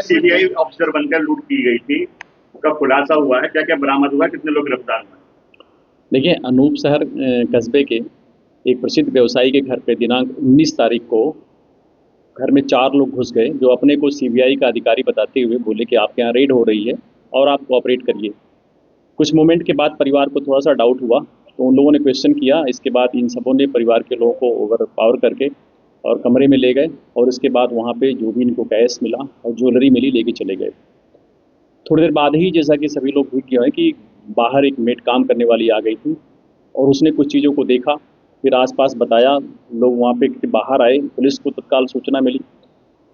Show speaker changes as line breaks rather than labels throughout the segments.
CBI officer बनकर लूट की गई थी, उसका खुलासा हुआ है, क्या क्या बरामद हुआ, कितने लोग गिरफ्तार हुए?
देखिए, अनूप शहर कस्बे के एक प्रसिद्ध व्यवसायी के घर पे दिनांक 19 तारीख को घर में 4 लोग घुस गए, जो अपने को सीबीआई का अधिकारी बताते हुए बोले कि आपके यहाँ रेड हो रही है और आप कोऑपरेट करिए। कुछ मोमेंट के बाद परिवार को थोड़ा सा डाउट हुआ, तो उन लोगों ने क्वेश्चन किया। इसके बाद इन सबों ने परिवार के लोगों को ओवर पावर करके और कमरे में ले गए, और इसके बाद वहाँ पे जो भी इनको कैश मिला और ज्वेलरी मिली लेके चले गए। थोड़ी देर बाद ही, जैसा कि सभी लोग भी किया है, कि बाहर एक मेड काम करने वाली आ गई थी और उसने कुछ चीज़ों को देखा, फिर आसपास बताया। लोग वहाँ पे बाहर आए, पुलिस को तत्काल सूचना मिली।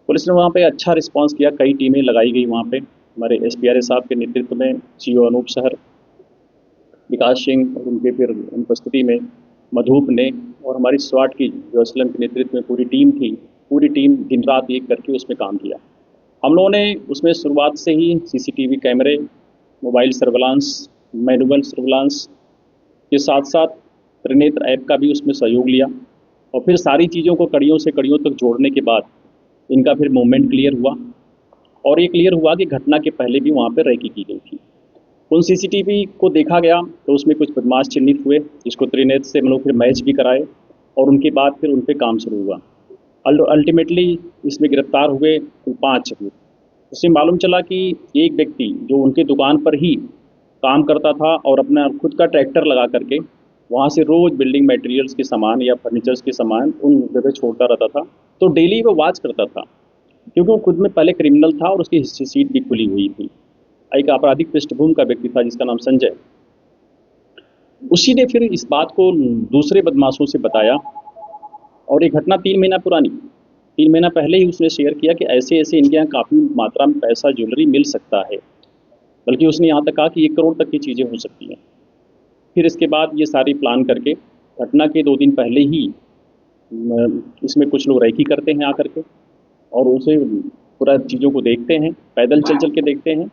पुलिस ने वहाँ पे अच्छा रिस्पांस किया, कई टीमें लगाई गई वहाँ पे। हमारे एसपीआरए साहब के नेतृत्व में सीओ अनूप शहर, विकास सिंह और उनके फिर उपस्थिति में मधुप ने, और हमारी स्वाट की जो असलम के नेतृत्व में पूरी टीम थी, पूरी टीम दिन रात एक करके उसमें काम किया। हम लोगों ने उसमें शुरुआत से ही सीसीटीवी कैमरे, मोबाइल सर्विलांस, मैनुअल सर्विलांस के साथ साथ त्रिनेत्र ऐप का भी उसमें सहयोग लिया, और फिर सारी चीज़ों को कड़ियों से कड़ियों तक जोड़ने के बाद इनका फिर मूवमेंट क्लियर हुआ। और ये क्लियर हुआ कि घटना के पहले भी वहाँ पर रैकी की गई थी। उन सीसीटीवी को देखा गया तो उसमें कुछ बदमाश चिन्हित हुए, जिसको त्रिनेत्र से हम लोग फिर मैच भी कराए, और उनके बाद फिर उन पर काम शुरू हुआ। अल्टीमेटली इसमें गिरफ्तार हुए 5 हुए। उससे मालूम चला कि एक व्यक्ति जो उनके दुकान पर ही काम करता था और अपना खुद का ट्रैक्टर लगा करके वहाँ से रोज़ बिल्डिंग मटेरियल्स के सामान या फर्नीचर्स के सामान उन जगह छोड़ता रहता था। तो डेली वो वॉच करता था, क्योंकि वो खुद में पहले क्रिमिनल था और उसकी हिस्ट्री सीट भी खुली हुई थी। एक आपराधिक पृष्ठभूमि का व्यक्ति था जिसका नाम संजय। उसी ने फिर इस बात को दूसरे बदमाशों से बताया, और ये घटना 3 महीना पुरानी, 3 महीना पहले ही उसने शेयर किया कि ऐसे ऐसे इनके यहाँ काफ़ी मात्रा में पैसा ज्वेलरी मिल सकता है। बल्कि उसने यहाँ तक कहा कि 1 करोड़ तक की चीज़ें हो सकती हैं। फिर इसके बाद ये सारी प्लान करके घटना के 2 दिन पहले ही इसमें कुछ लोग रैकी करते हैं आकर के, और उसे पूरा चीज़ों को देखते हैं, पैदल चल चल के देखते हैं,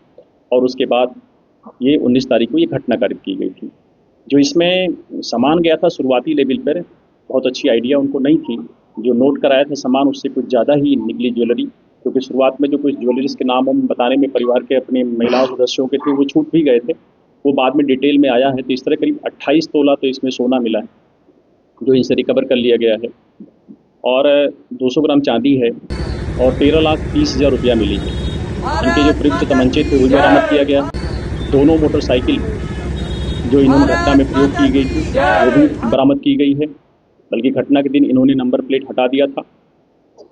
और उसके बाद ये 19 तारीख को ये घटना कारित की गई थी। जो इसमें सामान गया था शुरुआती लेवल पर, बहुत अच्छी आइडिया उनको नहीं थी। जो नोट कराया था सामान उससे कुछ ज़्यादा ही निकली ज्वेलरी, क्योंकि शुरुआत में जो कुछ ज्वेलरीज के नाम हम बताने में परिवार के अपने महिला सदस्यों के थे वो छूट भी गए थे, वो बाद में डिटेल में आया है। तो इस तरह करीब 28 तोला तो इसमें सोना मिला है, जो इनसे रिकवर कर लिया गया है, और 200 ग्राम चांदी है, और 13,30,000 रुपया मिली है। इनके जो प्रयुक्त तमंचे थे वो भी बरामद किया गया। दोनों मोटरसाइकिल जो इन्होंने घटना में प्रयोग की गई थी वो भी बरामद की गई है। बल्कि घटना के दिन इन्होंने नंबर प्लेट हटा दिया था,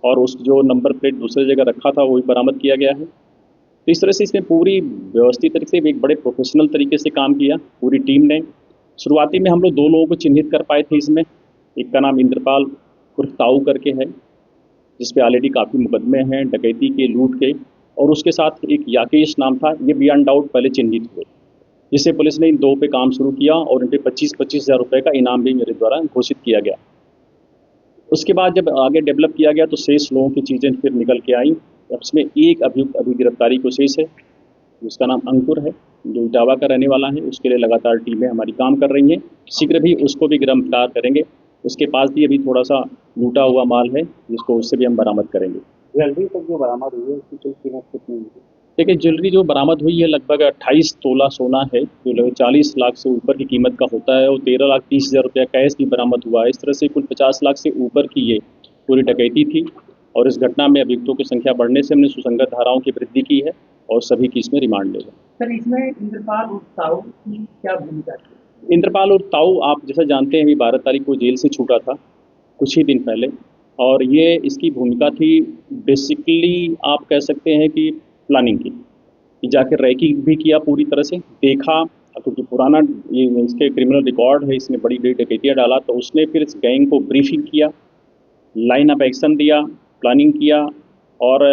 और उस जो नंबर प्लेट दूसरी जगह रखा था वो भी बरामद किया गया है। तो इस तरह से इसमें पूरी व्यवस्थित तरीके से एक बड़े प्रोफेशनल तरीके से काम किया पूरी टीम ने। शुरुआती में हम लोग 2 लोगों को चिन्हित कर पाए थे इसमें। एक का नाम इंद्रपाल उर्फ ताऊ करके है, जिस पे ऑलरेडी काफ़ी मुकदमे हैं डकैती के, लूट के, और उसके साथ एक याकेश नाम था। ये बियॉन्ड डाउट पहले चिन्हित हुए, जिससे पुलिस ने इन 2 पे काम शुरू किया, और इन पे 25-25 हज़ार रुपये का इनाम भी मेरे द्वारा घोषित किया गया। उसके बाद जब आगे डेवलप किया गया तो शेष लोगों की चीज़ें फिर निकल के आई। उसमें एक अभियुक्त अभी गिरफ्तारी को शेष है, जिसका नाम अंकुर है, जो इटावा का रहने वाला है। उसके लिए लगातार टीमें हमारी काम कर रही हैं, शीघ्र भी उसको भी गिरफ्तार करेंगे। उसके पास भी अभी थोड़ा सा लूटा हुआ माल है, जिसको उससे भी हम बरामद करेंगे।
ज्वेलरी तक जो बरामद हुई है उसकी कुल कीमत कितनी है?
देखिए, ज्वेलरी जो बरामद हुई है लगभग 28 तोला सोना है, जो लगभग 40 लाख से ऊपर की कीमत का होता है, और 13,30,000 रुपया कैश भी बरामद हुआ है। इस तरह से कुल 50 लाख से ऊपर की ये पूरी डकैती थी, और इस घटना में अभियुक्तों की संख्या बढ़ने से हमने सुसंगत धाराओं की वृद्धि की है, और सभी की इसमें रिमांड लेगा।
सर, इसमें इंद्रपाल और ताऊ की क्या भूमिका थी?
इंद्रपाल और ताऊ, आप जैसा जानते हैं, अभी 12 तारीख को जेल से छूटा था कुछ ही दिन पहले, और ये इसकी भूमिका थी बेसिकली आप कह सकते हैं कि प्लानिंग की, कि जाकर रैकी भी किया, पूरी तरह से देखा, क्योंकि पुराना ये इसके क्रिमिनल रिकॉर्ड है, इसने बड़ी बड़ी डकैतियाँ डाला, तो उसने फिर इस गैंग को ब्रीफिंग किया, लाइन ऑफ एक्शन दिया, प्लानिंग किया, और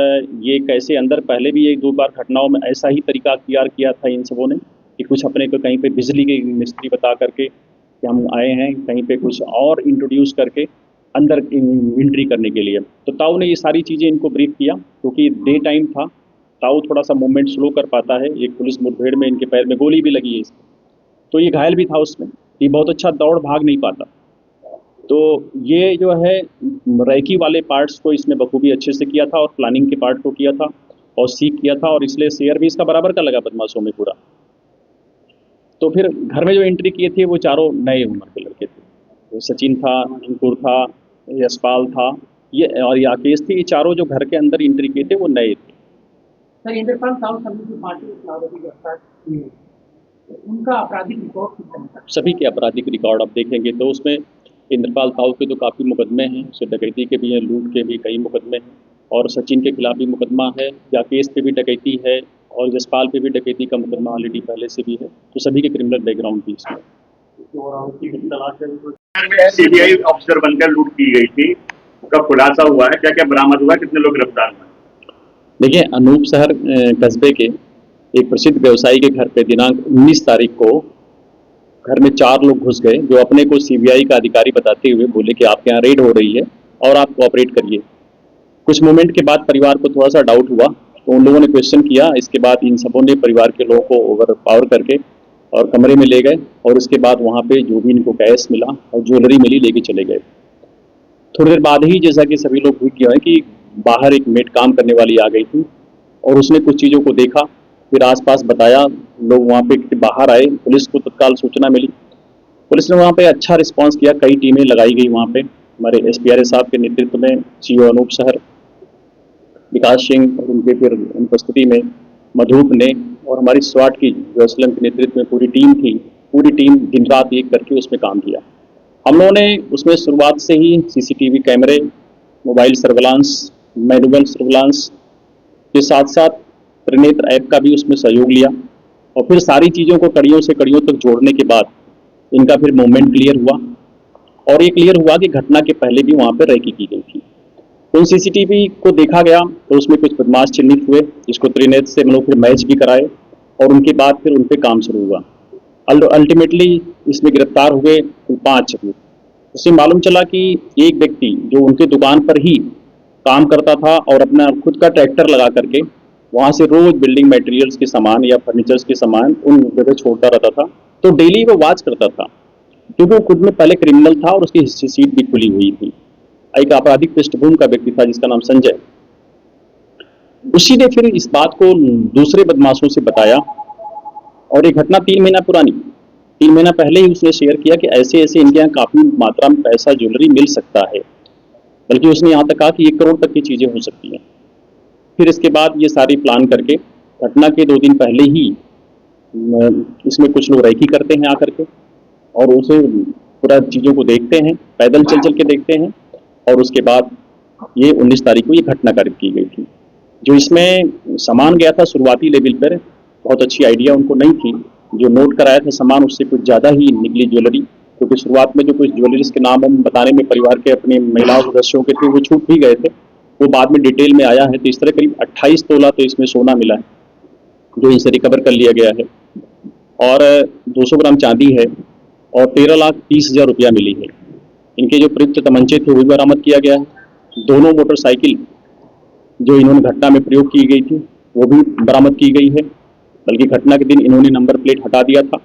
ये कैसे अंदर पहले भी 1-2 बार घटनाओं में ऐसा ही तरीका अख्तियार किया था इन सबों ने, कि कुछ अपने को कहीं पे बिजली के मिस्त्री बता करके कि हम आए हैं, कहीं पे कुछ और इंट्रोड्यूस करके अंदर एंट्री करने के लिए। तो ताऊ ने ये सारी चीज़ें इनको ब्रीफ किया, क्योंकि डे टाइम था, ताऊ थोड़ा सा मूवमेंट स्लो कर पाता है। एक पुलिस मुठभेड़ में इनके पैर में गोली भी लगी है इसको, तो ये घायल भी था उसमें, ये बहुत अच्छा दौड़ भाग नहीं पाता। तो ये जो है रैकी वाले पार्ट्स को इसने बखूबी अच्छे से किया था, और प्लानिंग के पार्ट को किया था। और सीख किया था, और इसलिए शेयर भी इसका बराबर का लगा बदमाशों में पूरा। तो फिर घर में जो एंट्री किए थे वो चारों नए उम्र के लड़के थे। तो सचिन था, अंकुर था, यशपाल था, ये और राकेश थी। ये चारों जो घर के अंदर एंट्री किए थे वो नए थे।
सर इंद्रपाल साहू सभी की पार्टी आरोपी गिरफ्तार किए हैं। तो उनका आपराधिक रिकॉर्ड किस तरह का?
सभी के आपराधिक रिकॉर्ड आप देखेंगे तो उसमें इंद्रपाल साहू के तो काफ़ी मुकदमे हैं, उससे डकैती के भी हैं, लूट के भी कई मुकदमे हैं, और सचिन के खिलाफ भी मुकदमा है, राकेश पे भी डकैती है, और जसपाल पे भी डकैती का मुकदमा ऑलरेडी पहले से भी है। तो सभी के क्रिमिनल बैकग्राउंड भी इसमें।
सीबीआई ऑफिसर बनकर लूट की गई थी, उसका खुलासा हुआ है, क्या क्या बरामद हुआ, कितने लोग गिरफ्तार हुए?
देखिए, अनूप शहर कस्बे के एक प्रसिद्ध व्यवसायी के घर पे दिनांक 19 तारीख को घर में 4 लोग घुस गए, जो अपने को सीबीआई का अधिकारी बताते हुए बोले कि आपके यहाँ रेड हो रही है और आप कोऑपरेट करिए। कुछ मोमेंट के बाद परिवार को थोड़ा सा डाउट हुआ, तो उन लोगों ने क्वेश्चन किया। इसके बाद इन सबों ने परिवार के लोगों को ओवर पावर करके और कमरे में ले गए, और उसके बाद वहाँ पे जो भी इनको कैश मिला और ज्वेलरी मिली लेके चले गए। थोड़ी देर बाद ही, जैसा कि सभी लोग भूल गए हैं, कि बाहर एक मेड काम करने वाली आ गई थी और उसने कुछ चीज़ों को देखा, फिर आसपास बताया। लोग वहाँ पे बाहर आए, पुलिस को तत्काल सूचना मिली, पुलिस ने वहाँ पे अच्छा रिस्पांस किया, कई टीमें लगाई गई वहाँ पे। हमारे एसपीआर साहब के नेतृत्व में सीओ अनूप शहर, विकास सिंह और उनके फिर उपस्थिति में मधुप ने, और हमारी स्वाट की जो असलम के नेतृत्व में पूरी टीम थी, पूरी टीम दिन रात एक करके उसमें काम किया। हम लोगों ने उसमें शुरुआत से ही सीसीटीवी कैमरे, मोबाइल सर्विलांस, मैनुअल सर्विलांस के साथ साथ त्रिनेत्र ऐप का भी उसमें सहयोग लिया, और फिर सारी चीज़ों को कड़ियों से कड़ियों तक जोड़ने के बाद इनका फिर मूवमेंट क्लियर हुआ, और ये क्लियर हुआ कि घटना के पहले भी वहाँ पर रैकी की गई थी। उन सीसीटीवी को देखा गया तो उसमें कुछ बदमाश चिन्हित हुए, जिसको त्रिनेत्र से हम लोग फिर मैच भी कराए, और उनके बाद फिर उन पर काम शुरू हुआ। अल्टीमेटली इसमें गिरफ्तार हुए 5 अभी। उससे मालूम चला कि एक व्यक्ति जो उनके दुकान पर ही काम करता था और अपना खुद का ट्रैक्टर लगा करके वहाँ से रोज बिल्डिंग मटेरियल्स के सामान या फर्नीचर्स के सामान उन जगह छोड़ता रहता था। तो डेली वो वॉच करता था, क्योंकि वो खुद में पहले क्रिमिनल था और उसकी हिस्ट्री शीट भी खुली हुई थी। एक आपराधिक पृष्ठभूमि का व्यक्ति था जिसका नाम संजय। उसी ने फिर इस बात को दूसरे बदमाशों से बताया, और ये घटना 3 महीना पुरानी, 3 महीना पहले ही उसने शेयर किया कि ऐसे ऐसे इनके यहाँ काफ़ी मात्रा में पैसा, ज्वेलरी मिल सकता है, बल्कि उसने यहाँ तक कहा कि 1 करोड़ तक की चीज़ें हो सकती हैं। फिर इसके बाद ये सारी प्लान करके घटना के 2 दिन पहले ही इसमें कुछ लोग रैकी करते हैं आकर के, और उसे पूरा चीज़ों को देखते हैं, पैदल चल चल के देखते हैं, और उसके बाद ये 19 तारीख को ये घटना कारित की गई थी। जो इसमें सामान गया था शुरुआती लेवल पर, बहुत अच्छी आइडिया उनको नहीं थी। जो नोट कराया था सामान उससे कुछ ज़्यादा ही निकली ज्वेलरी, क्योंकि शुरुआत में जो कुछ ज्वेलरीज के नाम हम बताने में परिवार के अपने महिला सदस्यों के थे वो छूट भी गए थे, वो बाद में डिटेल में आया है। तो इस तरह करीब 28 तोला तो इसमें सोना मिला है, जो इनसे रिकवर कर लिया गया है, और 200 ग्राम चांदी है, और 13,30,000 रुपया मिली है। इनके जो प्रयुक्त तमंचे थे वो भी बरामद किया गया है। दोनों मोटरसाइकिल जो इन्होंने घटना में प्रयोग की गई थी वो भी बरामद की गई है, बल्कि घटना के दिन इन्होंने नंबर प्लेट हटा दिया था,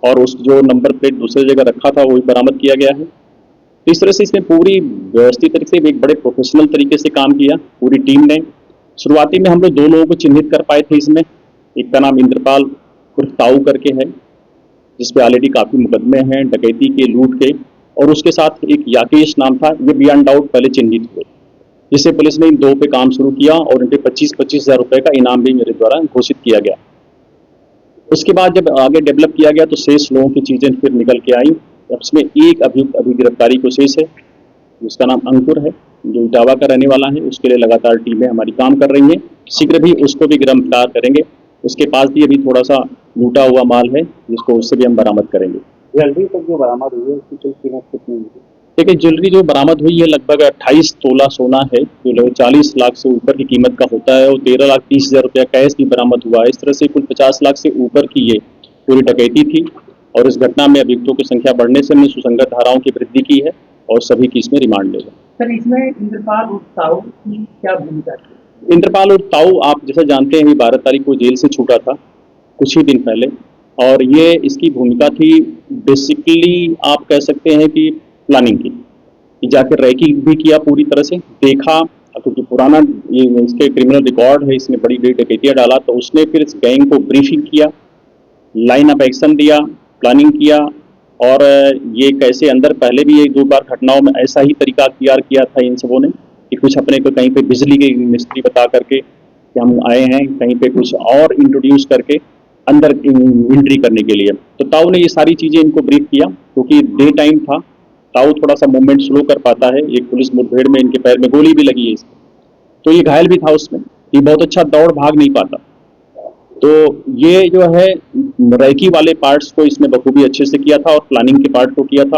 और उस जो नंबर प्लेट दूसरी जगह रखा था वो भी बरामद किया गया है। तो इस तरह से इसमें पूरी व्यवस्थित तरीके से एक बड़े प्रोफेशनल तरीके से काम किया पूरी टीम ने। शुरुआती में हम लोग 2 लोगों को चिन्हित कर पाए थे इसमें। एक का नाम इंद्रपाल उर्फ ताऊ करके है, जिसपे ऑलरेडी काफ़ी मुकदमे हैं डकैती के, लूट के, और उसके साथ एक याकेश नाम था, ये बियॉन्ड डाउट पहले चिन्हित हुए, जिससे पुलिस ने इन 2 पे काम शुरू किया, और इनके 25-25 हज़ार रुपये का इनाम भी मेरे द्वारा घोषित किया गया। उसके बाद जब आगे डेवलप किया गया तो शेष लोगों की चीज़ें फिर निकल के आई। उसमें एक अभियुक्त अभी गिरफ्तारी को शेष है, जिसका नाम अंकुर है, जो इटावा का रहने वाला है। उसके लिए लगातार टीमें हमारी काम कर रही हैं, शीघ्र भी उसको भी गिरफ्तार करेंगे। उसके पास भी अभी थोड़ा सा लूटा हुआ माल है, जिसको उससे भी हम बरामद करेंगे।
ज्वेलरी तक जो बरामद हुई है उसकी कुल कीमत कितनी है?
देखिए, ज्वेलरी जो बरामद हुई है लगभग 28 तोला सोना है, जो लगभग 40 लाख से ऊपर की कीमत का होता है, और 13,30,000 रुपया कैश भी बरामद हुआ है। इस तरह से कुल 50 लाख से ऊपर की ये पूरी डकैती थी, और इस घटना में अभियुक्तों की संख्या बढ़ने से हमने सुसंगत धाराओं की वृद्धि की है, और सभी की इसमें रिमांड लेगा।
सर इसमें इंद्रपाल उर्फ साहू की क्या भूमिका थी?
इंद्रपाल और ताऊ आप जैसा जानते हैं 12 तारीख को जेल से छूटा था कुछ ही दिन पहले, और ये इसकी भूमिका थी बेसिकली आप कह सकते हैं कि प्लानिंग की, कि जाकर रैकी भी किया, पूरी तरह से देखा, क्योंकि पुराना ये इसके क्रिमिनल रिकॉर्ड है, इसने बड़ी बड़ी डकैतियाँ डाला, तो उसने फिर इस गैंग को ब्रीफिंग किया, लाइन ऑफ एक्शन दिया, प्लानिंग किया, और ये कैसे अंदर पहले भी एक दो बार घटनाओं में ऐसा ही तरीका अख्तियार किया था इन सबों ने कि कुछ अपने को कहीं पे बिजली के मिस्त्री बता करके कि हम आए हैं, कहीं पे कुछ और इंट्रोड्यूस करके अंदर एंट्री करने के लिए। तो ताऊ ने ये सारी चीज़ें इनको ब्रीफ किया, क्योंकि डे टाइम था, ताऊ थोड़ा सा मूवमेंट स्लो कर पाता है। एक पुलिस मुठभेड़ में इनके पैर में गोली भी लगी है इसको, तो ये घायल भी था उसमें, ये बहुत अच्छा दौड़ भाग नहीं पाता। तो ये जो है रैकी वाले पार्ट्स को इसने बखूबी अच्छे से किया था और प्लानिंग के पार्ट को किया था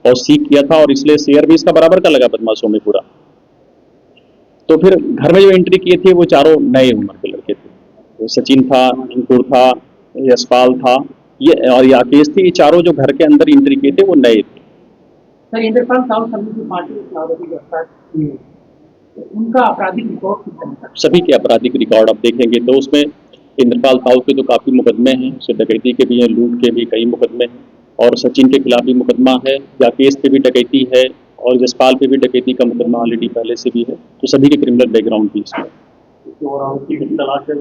और सीख किया था, और इसलिए शेयर भी इसका बराबर का लगा बदमाशों में पूरा। तो फिर घर में जो एंट्री किए थे वो चारों नए उम्र के लड़के थे, तो सचिन था, अंकुर था, यशपाल था, ये और राकेश थे, ये चारों जो घर के अंदर एंट्री किए थे वो नए थे।
सर इंद्रपाल साहू सभी की पार्टी के आरोपी गिरफ्तार किए, तो उनका आपराधिक रिकॉर्ड किस तरह का?
सभी के आपराधिक रिकॉर्ड आप देखेंगे तो उसमें इंद्रपाल साहू के तो काफ़ी मुकदमे हैं, उससे डकैती के भी हैं, लूट के भी कई मुकदमे हैं, और सचिन के खिलाफ भी मुकदमा है, राकेश पे भी डकैती है, और जसपाल पे भी डकैती का मुकदमा ऑलरेडी पहले से भी है। तो सभी के क्रिमिनल बैकग्राउंड भी इसमें।
और आरोपी की तलाश है।